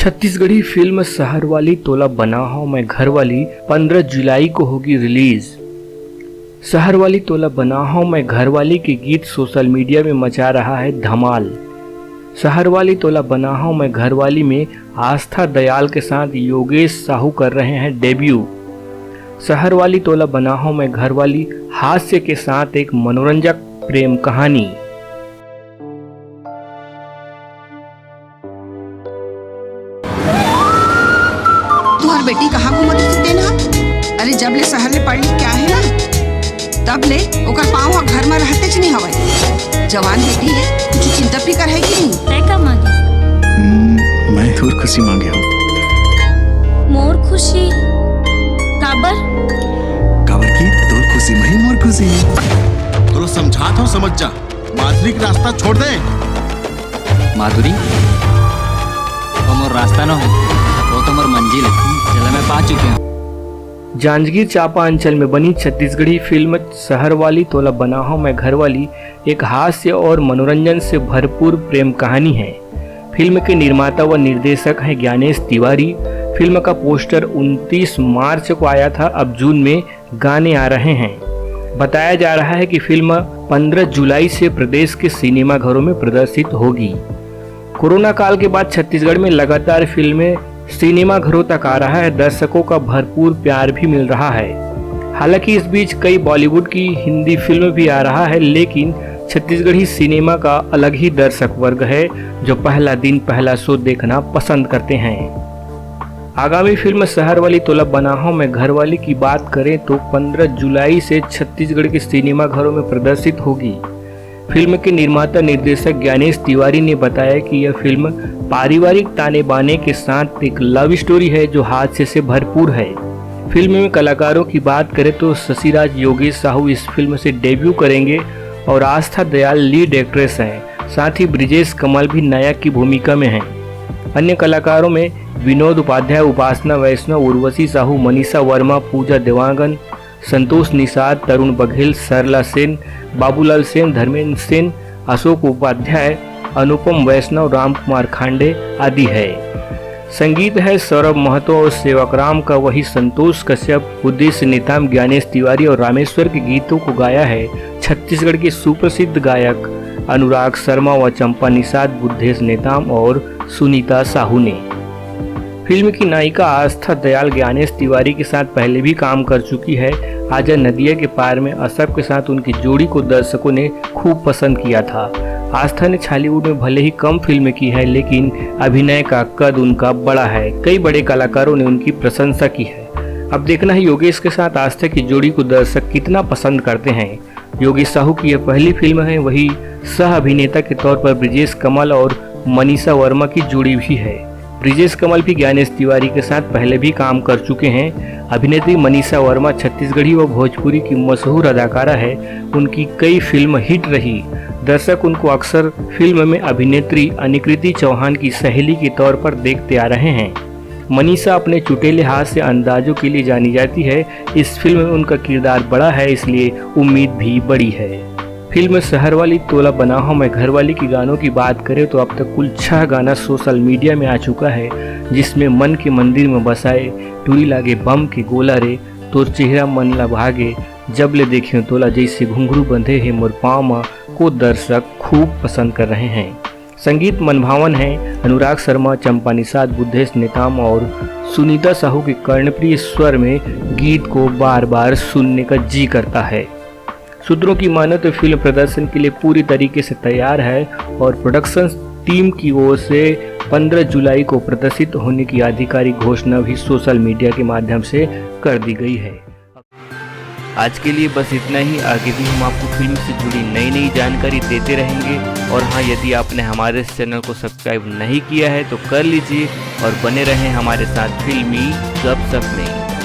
Chhattisgarhi film शहर वाली तोला बना हो मैं घर वाली 15 जुलाई को होगी रिलीज। शहर वाली तोला बना हो मैं घर वाली के गीत सोशल मीडिया में मचा रहा है धमाल। शहर वाली तोला बना हो मैं घर वाली में आस्था दयाल के साथ योगेश साहू कर रहे हैं डेब्यू। शहर वाली तोला बना हो मैं घर वाली हास्य के साथ एक मनोरंजक प्रेम कहानी। तुम्हारी बेटी कहाँ घूमत थी ना? अरे जब ले शहर ले पढ़ लिख क्या है ना तब ले ओकर पाँव घर में रहते च नहीं हवे। जवान बेटी है, कुछ चिंता फिकर है कि नहीं? तय का मांगे? मैं तोर खुशी मांगे हूँ। मोर खुशी काबर? काबर की तोर खुशी में ही मोर खुशी है। तो समझात हो, समझ जा, माधुरी का रास्ता छोड़ दे। माधुरी तो मोर रास्ता न है, वो तो मोर मंजिल है, चला मैं पा चुके हैं। जांजगीर चांपा अंचल में बनी छत्तीसगढ़ी फिल्म शहर वाली तोला बना हो मैं घर वाली एक हास्य और मनोरंजन से भरपूर प्रेम कहानी है। फिल्म के निर्माता व निर्देशक हैं ज्ञानेश तिवारी। फिल्म का पोस्टर 29 मार्च को आया था, अब जून में गाने आ रहे हैं। बताया जा रहा है कि फिल्म 15 जुलाई से प्रदेश के सिनेमा घरों में प्रदर्शित होगी। कोरोना काल के बाद छत्तीसगढ़ में लगातार फिल्में सिनेमा घरों तक आ रहा है, दर्शकों का भरपूर प्यार भी मिल रहा है। हालांकि इस बीच कई बॉलीवुड की हिंदी फिल्म भी आ रहा है, लेकिन छत्तीसगढ़ी सिनेमा का अलग ही दर्शक वर्ग है जो पहला दिन पहला शो देखना पसंद करते हैं। आगामी फिल्म शहर वाली तोला बना हो मैं घर वाली की बात करें तो 15 जुलाई से छत्तीसगढ़ के सिनेमा घरों में प्रदर्शित होगी। फिल्म के निर्माता निर्देशक ज्ञानेश तिवारी ने बताया कि यह फिल्म पारिवारिक ताने बाने के साथ एक लव स्टोरी है जो हास्य से भरपूर है। फिल्म में कलाकारों की बात करें तो शशिराज योगेश साहू इस फिल्म से डेब्यू करेंगे और आस्था दयाल लीड एक्ट्रेस हैं। साथ ही ब्रिजेश कमल भी नायक की भूमिका में हैं। अन्य कलाकारों में विनोद उपाध्याय, उपासना वैष्णव, उर्वशी साहू, मनीषा वर्मा, पूजा देवांगन, संतोष निषाद, तरुण बघेल, सरला सेन, बाबूलाल सेन, धर्मेंद्र सेन, अशोक उपाध्याय, अनुपम वैष्णव, राम कुमार खांडे आदि है। संगीत है सौरभ महतो और सेवकराम का वही संतोष कश्यप। उद्देश्य नेताम ज्ञानेश तिवारी और रामेश्वर के गीतों को गाया है छत्तीसगढ़ के सुप्रसिद्ध गायक अनुराग शर्मा व चंपा निषाद, बुद्धेश नेताम और सुनीता साहू ने। फिल्म की नायिका आस्था दयाल ज्ञानेश तिवारी के साथ पहले भी काम कर चुकी है। आजा नदिया के पार में असफ के साथ उनकी जोड़ी को दर्शकों ने खूब पसंद किया था। आस्था ने छालीवुड में भले ही कम फिल्में की है, लेकिन अभिनय का कद उनका बड़ा है। कई बड़े कलाकारों ने उनकी प्रशंसा की है। अब देखना है योगेश के साथ आस्था की जोड़ी को दर्शक कितना पसंद करते हैं। योगेश साहू की यह पहली फिल्म है, वही सह अभिनेता के तौर पर ब्रिजेश कमल और मनीषा वर्मा की जोड़ी भी है। ब्रिजेश कमल भी ज्ञानेश तिवारी के साथ पहले भी काम कर चुके हैं। अभिनेत्री मनीषा वर्मा छत्तीसगढ़ी व भोजपुरी की मशहूर अदाकारा है। उनकी कई फिल्म हिट रही। दर्शक उनको अक्सर फिल्म में अभिनेत्री अनिकृति चौहान की सहेली के तौर पर देखते आ रहे हैं। मनीषा अपने चुटेले हास्य अंदाजों के लिए जानी जाती है। इस फिल्म में उनका किरदार बड़ा है, इसलिए उम्मीद भी बड़ी है। फिल्म शहर वाली तोला बना हो मैं घर वाली की गानों की बात करें तो अब तक कुल 6 गाना सोशल मीडिया में आ चुका है, जिसमें मन के मंदिर में बसाए, टूरी लागे बम के गोला रे, तोर चेहरा मन ला भागे, जब ले देखे तोला जैसे घुंघरू बंधे है मोर पाँव में को दर्शक खूब पसंद कर रहे हैं। संगीत मनभावन है। अनुराग शर्मा, चंपा निषाद, बुद्धेश नेताम और सुनीता साहू के कर्णप्रिय स्वर में गीत को बार बार सुनने का जी करता है। सूत्रों की माने तो फिल्म प्रदर्शन के लिए पूरी तरीके से तैयार है और प्रोडक्शन टीम की ओर से 15 जुलाई को प्रदर्शित होने की आधिकारिक घोषणा भी सोशल मीडिया के माध्यम से कर दी गई है। आज के लिए बस इतना ही। आगे भी हम आपको फिल्म से जुड़ी नई नई जानकारी देते रहेंगे। और हाँ, यदि आपने हमारे इस चैनल को सब्सक्राइब नहीं किया है तो कर लीजिए और बने रहें हमारे साथ फिल्मी गपशप में।